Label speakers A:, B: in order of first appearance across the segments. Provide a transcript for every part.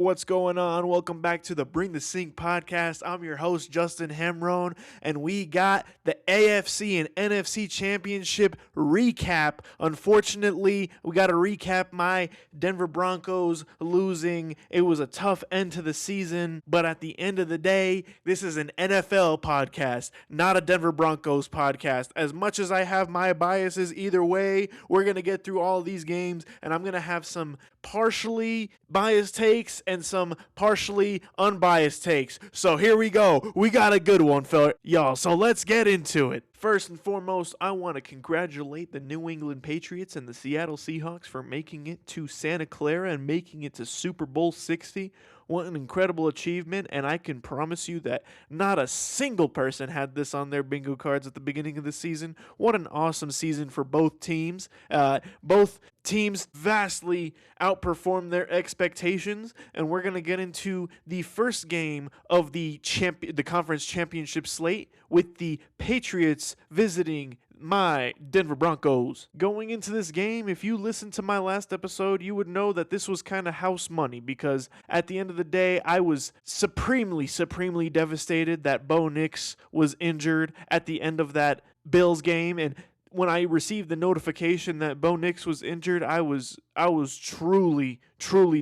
A: What's going on? Welcome back to the Bring the Sink podcast. I'm your host, Justin Hamroun, and we got the AFC and NFC Championship recap. Unfortunately, we got to recap my Denver Broncos losing. It was a tough end to the season, but at the end of the day, this is an NFL podcast, not a Denver Broncos podcast. As much as I have my biases either way, we're going to get through all of these games, and I'm going to have some partially biased takes and some partially unbiased takes. So here we go. We got a good one, y'all. So let's get into it. First and foremost, I want to congratulate the New England Patriots and the Seattle Seahawks for making it to Santa Clara and making it to Super Bowl 60. What an incredible achievement, and I can promise you that not a single person had this on their bingo cards at the beginning of the season. What an awesome season for both teams. Both teams vastly outperformed their expectations, and we're going to get into the first game of the conference championship slate with the Patriots visiting my Denver Broncos. Going into this game, if you listened to my last episode, you would know that this was kind of house money because at the end of the day, I was supremely devastated that Bo Nix was injured at the end of that Bills game. And when I received the notification that Bo Nix was injured, I was truly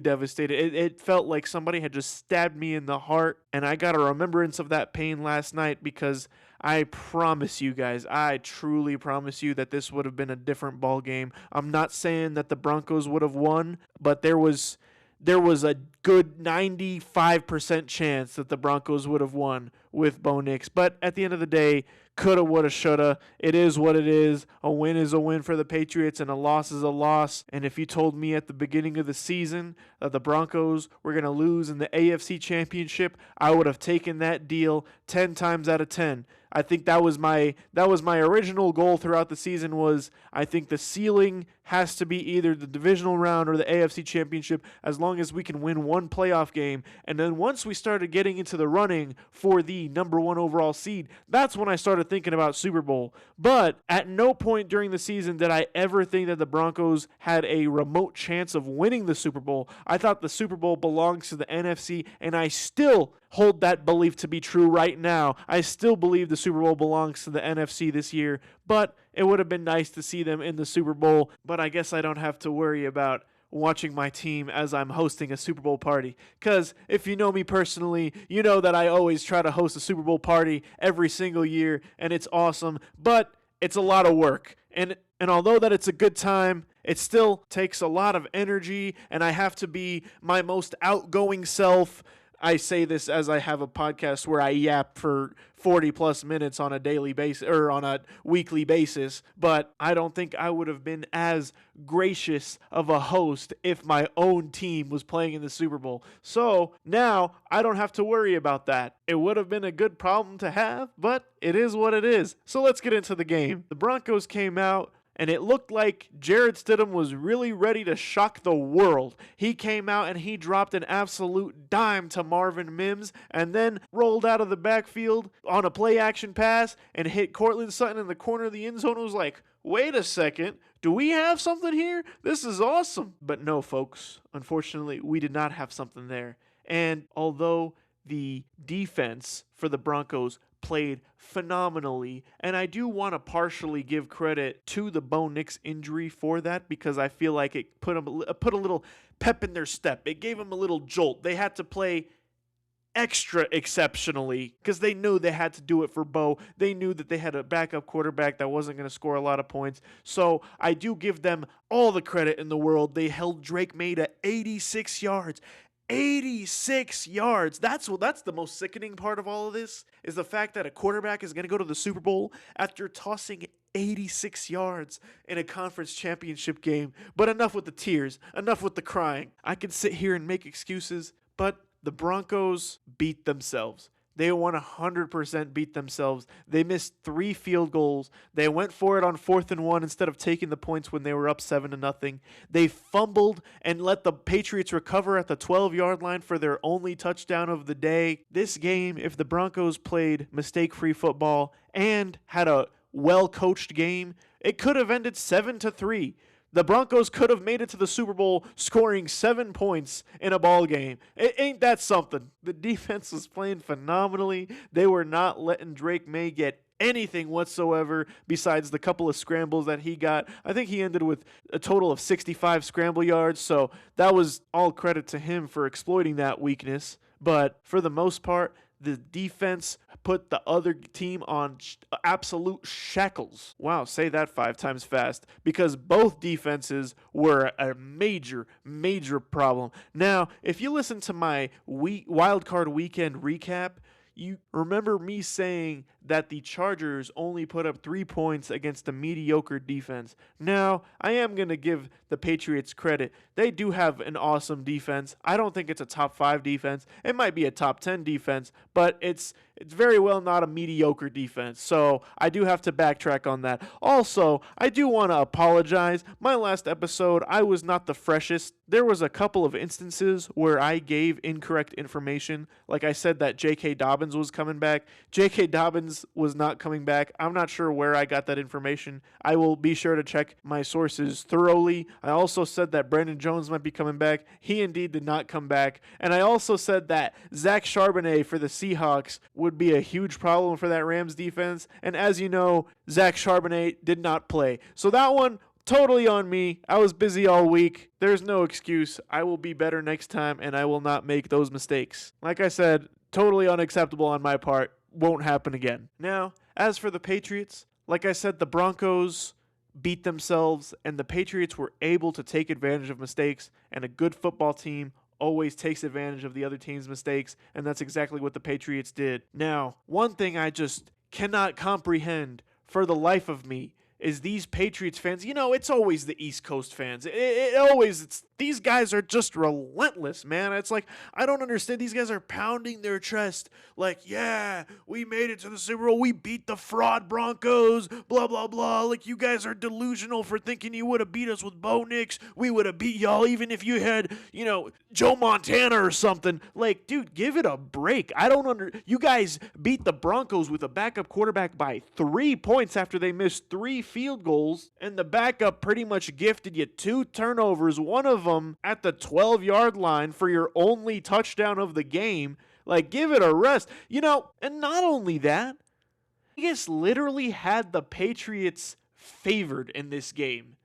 A: devastated. It felt like somebody had just stabbed me in the heart, and I got a remembrance of that pain last night because I promise you guys, I truly promise you that this would have been a different ball game. I'm not saying that the Broncos would have won, but there was a good 95% chance that the Broncos would have won with Bo Nix. But at the end of the day, coulda, woulda, shoulda. It is what it is. A win is a win for the Patriots, and a loss is a loss. And if you told me at the beginning of the season that the Broncos were going to lose in the AFC Championship, I would have taken that deal 10 times out of 10. I think that was my original goal throughout the season was I think the ceiling has to be either the divisional round or the AFC Championship as long as we can win one playoff game. And then once we started getting into the running for the number one overall seed, that's when I started thinking about Super Bowl. But at no point during the season did I ever think that the Broncos had a remote chance of winning the Super Bowl. I thought the Super Bowl belongs to the NFC, and I still hold that belief to be true right now. I still believe the Super Bowl belongs to the NFC this year, but it would have been nice to see them in the Super Bowl. But I guess I don't have to worry about watching my team as I'm hosting a Super Bowl party. Because if you know me personally, you know that I always try to host a Super Bowl party every single year, and it's awesome, but it's a lot of work. And although that it's a good time, it still takes a lot of energy, and I have to be my most outgoing self. I say this as I have a podcast where I yap for 40 plus minutes on a daily basis or on a weekly basis, but I don't think I would have been as gracious of a host if my own team was playing in the Super Bowl. So now I don't have to worry about that. It would have been a good problem to have, but it is what it is. So let's get into the game. The Broncos came out, and it looked like Jarrett Stidham was really ready to shock the world. He came out and he dropped an absolute dime to Marvin Mims and then rolled out of the backfield on a play-action pass and hit Cortland Sutton in the corner of the end zone. It was like, wait a second, do we have something here? This is awesome. But no, folks, unfortunately, we did not have something there. And although the defense for the Broncos played phenomenally, and I do want to partially give credit to the Bo Nix injury for that because I feel like it put a little pep in their step. It gave them a little jolt. They had to play extra exceptionally because they knew they had to do it for Bo. They knew that they had a backup quarterback that wasn't going to score a lot of points. So I do give them all the credit in the world. They held Drake May to 86 yards. 86 yards. That's the most sickening part of all of this is the fact that a quarterback is going to go to the Super Bowl after tossing 86 yards in a conference championship game. But enough with the tears, enough with the crying. I can sit here and make excuses, but the Broncos beat themselves. They 100% beat themselves. They missed 3 field goals. They went for it on 4th and 1 instead of taking the points when they were up 7-0. They fumbled and let the Patriots recover at the 12-yard line for their only touchdown of the day. This game, if the Broncos played mistake-free football and had a well-coached game, it could have ended 7-3. The Broncos could have made it to the Super Bowl scoring 7 points in a ball game. Ain't that something? The defense was playing phenomenally. They were not letting Drake May get anything whatsoever besides the couple of scrambles that he got. I think he ended with a total of 65 scramble yards, so that was all credit to him for exploiting that weakness. But for the most part, the defense put the other team on absolute shackles. Wow, say that 5 times fast. Because both defenses were a major, major problem. Now, if you listen to my Wild Card Weekend recap, you remember me saying that the Chargers only put up 3 points against a mediocre defense. Now, I am going to give the Patriots credit. They do have an awesome defense. I don't think it's a top 5 defense. It might be a top 10 defense, but it's very well not a mediocre defense. So I do have to backtrack on that. Also, I do want to apologize. My last episode, I was not the freshest. There was a couple of instances where I gave incorrect information. Like I said that J.K. Dobbins was coming back. J.K. Dobbins was not coming back. I'm not sure where I got that information. I will be sure to check my sources thoroughly. I also said that Brandon Jones might be coming back. He indeed did not come back. And I also said that Zach Charbonnet for the Seahawks would be a huge problem for that Rams defense. And as you know, Zach Charbonnet did not play. So that one, totally on me. I was busy all week. There's no excuse. I will be better next time, and I will not make those mistakes. Like I said, totally unacceptable on my part. Won't happen again. Now, as for the Patriots, like I said, the Broncos beat themselves, and the Patriots were able to take advantage of mistakes, and a good football team always takes advantage of the other team's mistakes, and that's exactly what the Patriots did. Now, one thing I just cannot comprehend for the life of me is these Patriots fans. You know, it's always the East Coast fans. These guys are just relentless, man. It's like, I don't understand. These guys are pounding their chest like, yeah, we made it to the Super Bowl. We beat the fraud Broncos, blah, blah, blah. Like, you guys are delusional for thinking you would have beat us with Bo Nix. We would have beat y'all even if you had, Joe Montana or something. Like, dude, give it a break. You guys beat the Broncos with a backup quarterback by 3 points after they missed 3 field goals, and the backup pretty much gifted you 2 turnovers, one of them at the 12-yard line for your only touchdown of the game. Like, give it a rest. And not only that, Vegas literally had the Patriots favored in this game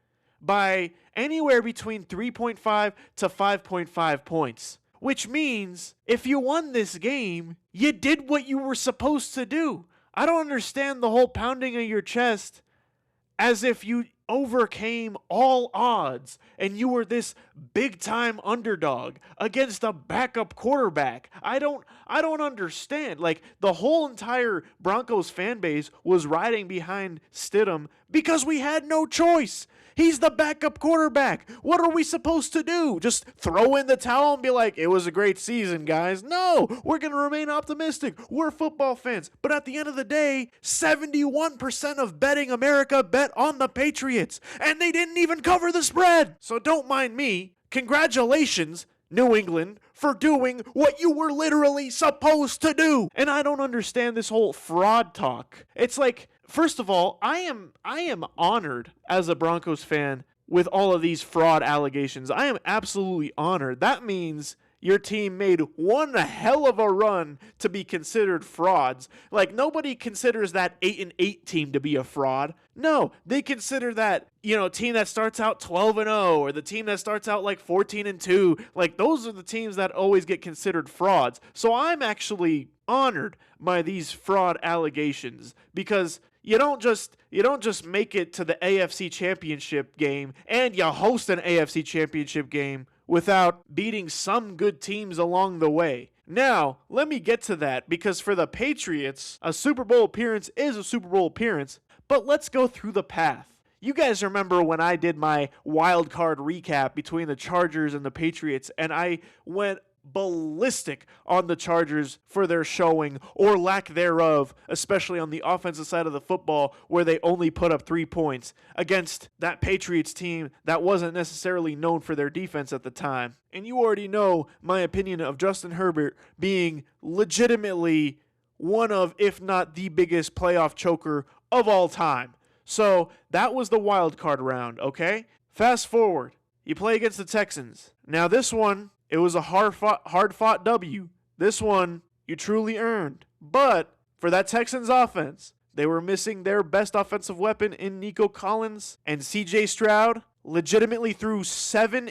A: by anywhere between 3.5 to 5.5 points, which means if you won this game, you did what you were supposed to do. I don't understand the whole pounding of your chest as if you overcame all odds and you were this big-time underdog against a backup quarterback. I don't understand. Like, the whole entire Broncos fan base was riding behind Stidham because we had no choice. He's the backup quarterback. What are we supposed to do? Just throw in the towel and be like, it was a great season, guys? No, we're going to remain optimistic. We're football fans. But at the end of the day, 71% of betting America bet on the Patriots, and they didn't even cover the spread. So don't mind me. Congratulations, New England, for doing what you were literally supposed to do. And I don't understand this whole fraud talk. It's like, first of all, I am honored as a Broncos fan with all of these fraud allegations. I am absolutely honored. That means your team made one hell of a run to be considered frauds. Like, nobody considers that 8-8 team to be a fraud. No, they consider that, team that starts out 12-0 or the team that starts out like 14-2. Like, those are the teams that always get considered frauds. So I'm actually honored by these fraud allegations because you don't just make it to the AFC Championship game and you host an AFC Championship game without beating some good teams along the way. Now, let me get to that, because for the Patriots, a Super Bowl appearance is a Super Bowl appearance, but let's go through the path. You guys remember when I did my wild card recap between the Chargers and the Patriots, and I went ballistic on the Chargers for their showing or lack thereof, especially on the offensive side of the football where they only put up 3 points against that Patriots team that wasn't necessarily known for their defense at the time. And you already know my opinion of Justin Herbert being legitimately one of, if not the biggest playoff choker of all time. So that was the wild card round, okay? Fast forward, you play against the Texans. Now this one, it was a hard-fought W. This one, you truly earned. But for that Texans offense, they were missing their best offensive weapon in Nico Collins, and C.J. Stroud legitimately threw turned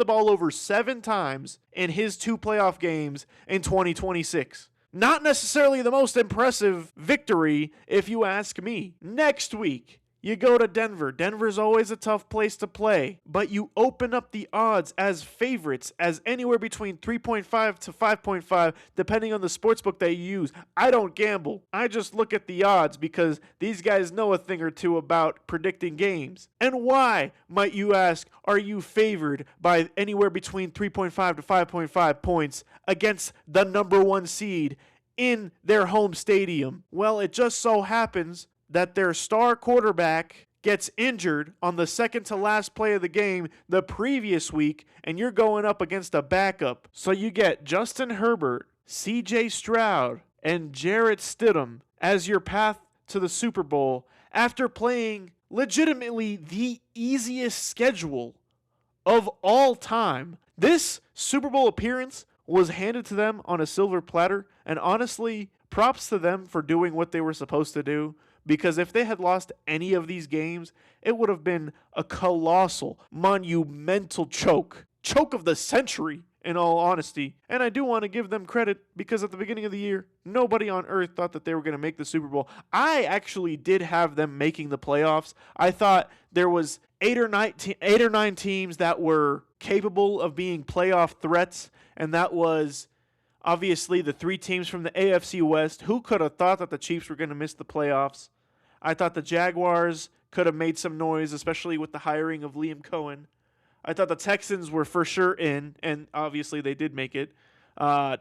A: the ball over 7 times in his 2 playoff games in 2026. Not necessarily the most impressive victory, if you ask me. Next week, you go to Denver. Denver's always a tough place to play, but you open up the odds as favorites as anywhere between 3.5 to 5.5, depending on the sportsbook that you use. I don't gamble. I just look at the odds because these guys know a thing or two about predicting games. And why, might you ask, are you favored by anywhere between 3.5 to 5.5 points against the number 1 seed in their home stadium? Well, it just so happens that their star quarterback gets injured on the second to last play of the game the previous week, and you're going up against a backup. So you get Justin Herbert, C.J. Stroud, and Jarrett Stidham as your path to the Super Bowl after playing legitimately the easiest schedule of all time. This Super Bowl appearance was handed to them on a silver platter, and honestly, props to them for doing what they were supposed to do. Because if they had lost any of these games, it would have been a colossal, monumental choke of the century, in all honesty. And I do want to give them credit because at the beginning of the year, nobody on earth thought that they were going to make the Super Bowl. I actually did have them making the playoffs. I thought there was 8 or 9 teams that were capable of being playoff threats, and that was obviously the 3 teams from the AFC West. Who could have thought that the Chiefs were going to miss the playoffs? I thought the Jaguars could have made some noise, especially with the hiring of Liam Cohen. I thought the Texans were for sure in, and obviously they did make it. I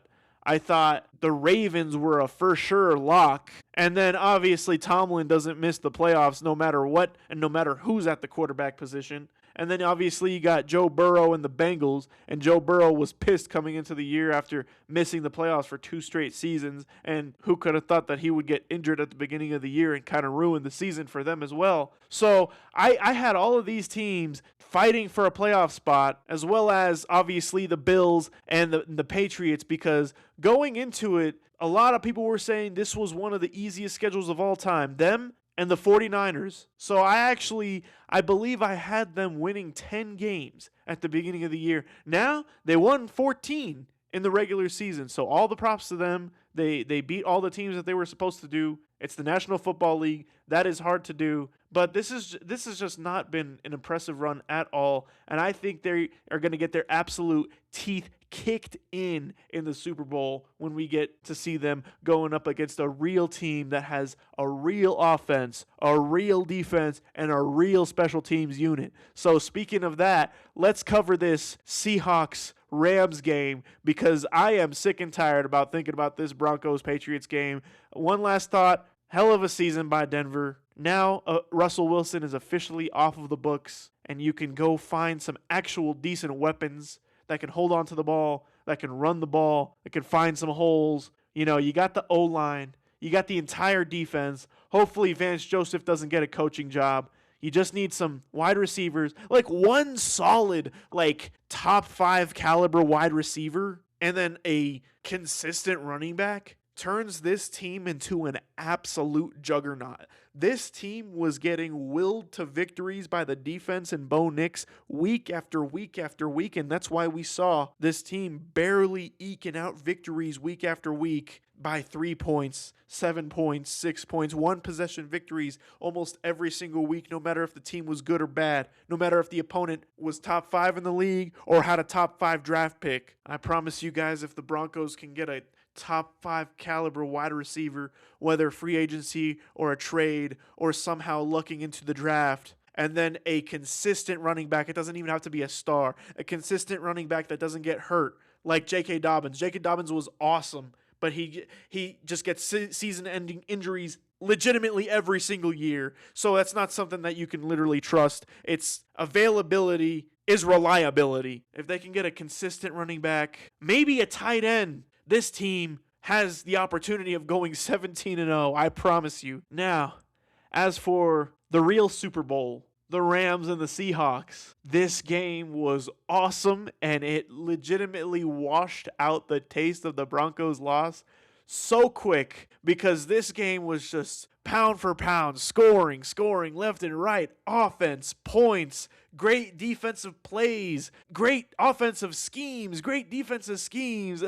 A: thought the Ravens were a for sure lock. And then obviously Tomlin doesn't miss the playoffs no matter what and no matter who's at the quarterback position. And then obviously you got Joe Burrow and the Bengals, and Joe Burrow was pissed coming into the year after missing the playoffs for 2 straight seasons, and who could have thought that he would get injured at the beginning of the year and kind of ruin the season for them as well. So I had all of these teams fighting for a playoff spot, as well as obviously the Bills and the Patriots, because going into it, a lot of people were saying this was one of the easiest schedules of all time. Them and the 49ers. So I believe I had them winning 10 games at the beginning of the year. Now, they won 14 in the regular season. So all the props to them. They beat all the teams that they were supposed to do. It's the National Football League. That is hard to do. But this has just not been an impressive run at all. And I think they are going to get their absolute teeth kicked in the Super Bowl when we get to see them going up against a real team that has a real offense, a real defense, and a real special teams unit. So speaking of that, let's cover this Seahawks-Rams game because I am sick and tired about thinking about this Broncos-Patriots game. One last thought, hell of a season by Denver. Now Russell Wilson is officially off of the books, and you can go find some actual decent weapons that can hold on to the ball, that can run the ball, that can find some holes. You know, you got the O-line. You got the entire defense. Hopefully Vance Joseph doesn't get a coaching job. You just need some wide receivers, like one solid, like top 5 caliber wide receiver, and then a consistent running back turns this team into an absolute juggernaut. This team was getting willed to victories by the defense and Bo Nix week after week after week, and that's why we saw this team barely eking out victories week after week by 3 points, 7 points, 6 points, 1-possession victories almost every single week, no matter if the team was good or bad, no matter if the opponent was top 5 in the league or had a top 5 draft pick. I promise you guys, if the Broncos can get a top 5 caliber wide receiver, whether free agency or a trade or somehow lucking into the draft, and then a consistent running back, it doesn't even have to be a star, a consistent running back that doesn't get hurt, like J.K. Dobbins. J.K. Dobbins was awesome, but he just gets season-ending injuries legitimately every single year, so that's not something that you can literally trust. It's availability is reliability. If they can get a consistent running back, maybe a tight end, this team has the opportunity of going 17-0, I promise you. Now, as for the real Super Bowl, the Rams and the Seahawks. This game was awesome, and it legitimately washed out the taste of the Broncos' loss so quick, because this game was just pound for pound, scoring left and right, offense, points, great defensive plays, great offensive schemes, great defensive schemes.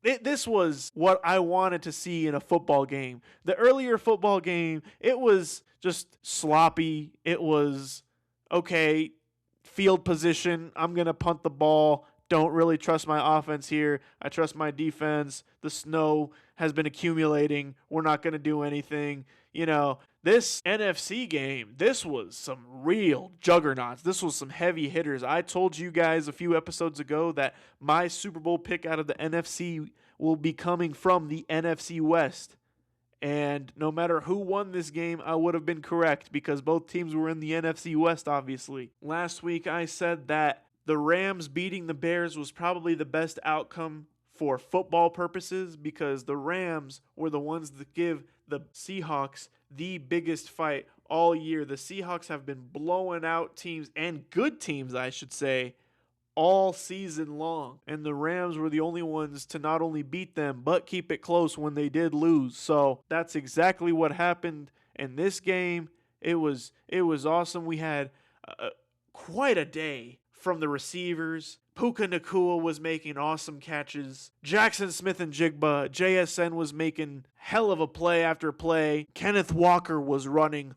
A: This was what I wanted to see in a football game. The earlier football game, it was just sloppy. It was, okay, field position, I'm going to punt the ball. Don't really trust my offense here. I trust my defense. The snow has been accumulating. We're not going to do anything. This NFC game, this was some real juggernauts. This was some heavy hitters. I told you guys a few episodes ago that my Super Bowl pick out of the NFC will be coming from the NFC West. And no matter who won this game, I would have been correct, because both teams were in the NFC West, obviously. Last week, I said that the Rams beating the Bears was probably the best outcome for football purposes, because the Rams were the ones that give the Seahawks the biggest fight all year. The Seahawks have been blowing out teams, and good teams, I should say, all season long. And the Rams were the only ones to not only beat them, but keep it close when they did lose. So that's exactly what happened in this game. It was awesome. We had quite a day from the receivers. Puka Nacua was making awesome catches. Jackson Smith-Njigba, JSN was making hell of a play after play. Kenneth Walker was running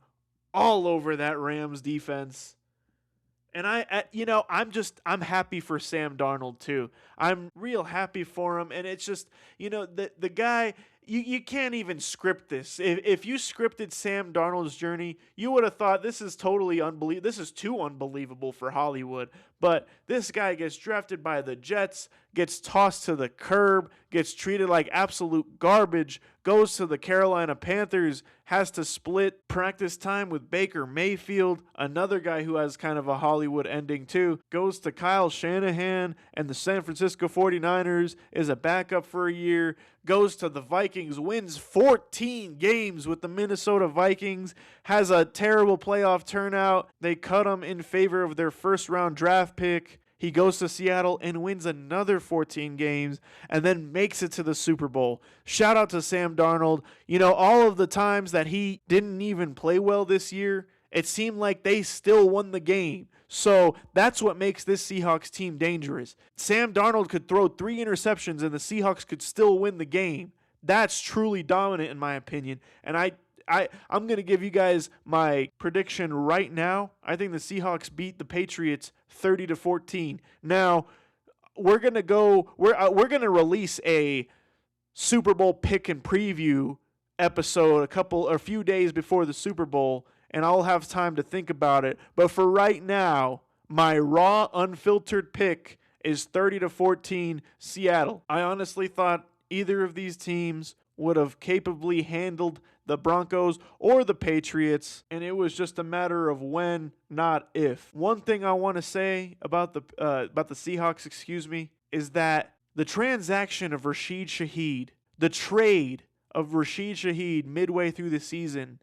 A: all over that Rams defense. And I'm happy for Sam Darnold too. I'm real happy for him. And it's just, the guy, you can't even script this. If you scripted Sam Darnold's journey, you would have thought this is totally unbelievable. This is too unbelievable for Hollywood. But this guy gets drafted by the Jets, gets tossed to the curb, gets treated like absolute garbage, goes to the Carolina Panthers, has to split practice time with Baker Mayfield, another guy who has kind of a Hollywood ending too, goes to Kyle Shanahan and the San Francisco 49ers, is a backup for a year, goes to the Vikings, wins 14 games with the Minnesota Vikings, has a terrible playoff turnout. They cut him in favor of their first-round draft pick. He goes to Seattle and wins another 14 games and then makes it to the Super Bowl. Shout out to Sam Darnold. All of the times that he didn't even play well this year, it seemed like they still won the game. So that's what makes this Seahawks team dangerous. Sam Darnold could throw 3 interceptions and the Seahawks could still win the game. That's truly dominant in my opinion. And I'm going to give you guys my prediction right now. I think the Seahawks beat the Patriots 30-14. Now, we're going to release a Super Bowl pick and preview episode a few days before the Super Bowl, and I'll have time to think about it. But for right now, my raw, unfiltered pick is 30-14 Seattle. I honestly thought either of these teams would have capably handled the Broncos or the Patriots, and it was just a matter of when, not if. One thing I want to say about the Seahawks, is that the transaction of Rashid Shaheed, the trade of Rashid Shaheed midway through the season,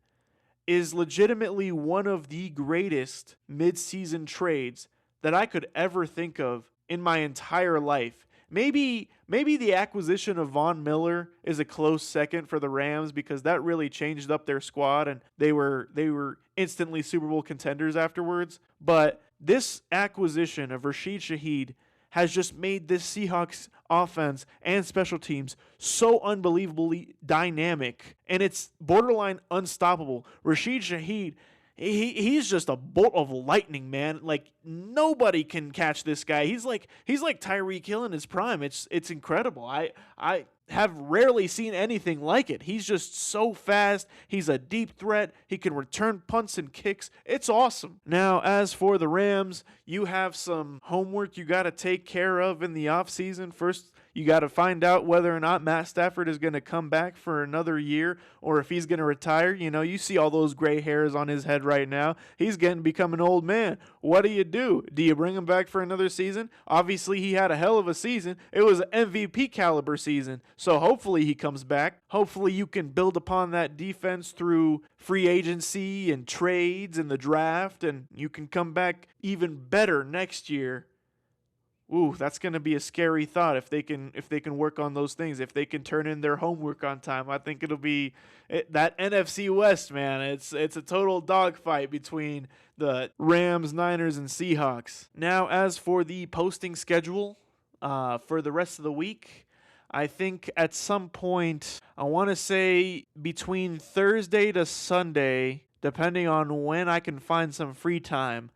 A: is legitimately one of the greatest mid-season trades that I could ever think of in my entire life. Maybe the acquisition of Von Miller is a close second for the Rams, because that really changed up their squad and they were instantly Super Bowl contenders afterwards. But this acquisition of Rashid Shaheed has just made this Seahawks offense and special teams so unbelievably dynamic, and it's borderline unstoppable. Rashid Shaheed, he's just a bolt of lightning, man. Like, nobody can catch this guy. He's like Tyreek Hill in his prime. It's incredible. I have rarely seen anything like it. He's just so fast. He's a deep threat. He can return punts and kicks. It's awesome. Now, as for the Rams, you have some homework you got to take care of in the offseason. First, you got to find out whether or not Matt Stafford is going to come back for another year or if he's going to retire. You see all those gray hairs on his head right now. He's become an old man. What do? Do you bring him back for another season? Obviously, he had a hell of a season. It was an MVP caliber season. So hopefully he comes back. Hopefully you can build upon that defense through free agency and trades and the draft, and you can come back even better next year. Ooh, that's going to be a scary thought if they can work on those things, if they can turn in their homework on time. I think it'll be that NFC West, man. It's a total dogfight between the Rams, Niners, and Seahawks. Now, as for the posting schedule for the rest of the week, I think at some point, I want to say between Thursday to Sunday, depending on when I can find some free time,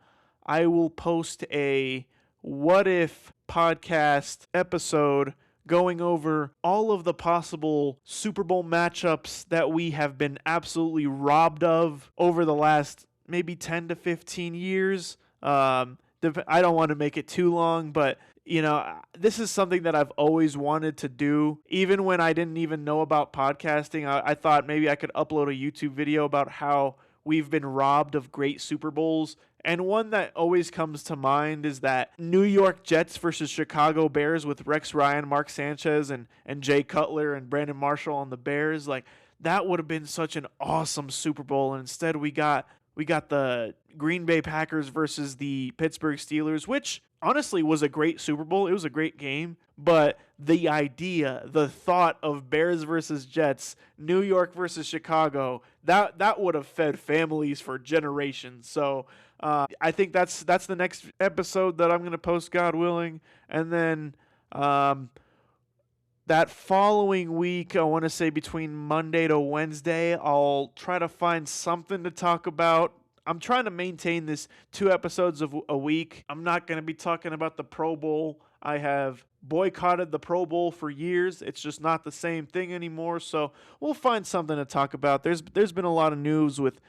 A: I will post a what if podcast episode going over all of the possible Super Bowl matchups that we have been absolutely robbed of over the last maybe 10 to 15 years. I don't want to make it too long, but this is something that I've always wanted to do. Even when I didn't even know about podcasting, I thought maybe I could upload a YouTube video about how we've been robbed of great Super Bowls. And one that always comes to mind is that New York Jets versus Chicago Bears with Rex Ryan, Mark Sanchez, and Jay Cutler and Brandon Marshall on the Bears. Like, that would have been such an awesome Super Bowl. And instead we got the Green Bay Packers versus the Pittsburgh Steelers, which honestly was a great Super Bowl. It was a great game. But the idea, the thought of Bears versus Jets, New York versus Chicago, that would have fed families for generations. So I think that's the next episode that I'm going to post, God willing. And then that following week, I want to say between Monday to Wednesday, I'll try to find something to talk about. I'm trying to maintain this 2 episodes of a week. I'm not going to be talking about the Pro Bowl. I have boycotted the Pro Bowl for years. It's just not the same thing anymore. So we'll find something to talk about. There's been a lot of news with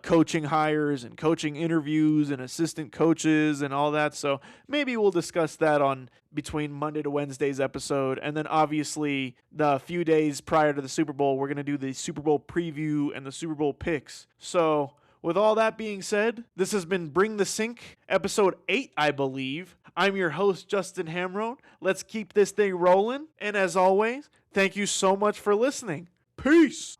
A: coaching hires and coaching interviews and assistant coaches and all that. So maybe we'll discuss that on between Monday to Wednesday's episode. And then obviously the few days prior to the Super Bowl, we're going to do the Super Bowl preview and the Super Bowl picks. So with all that being said, this has been Bring the Sink, episode 8, I believe. I'm your host, Justin Hamroun. Let's keep this thing rolling. And as always, thank you so much for listening. Peace.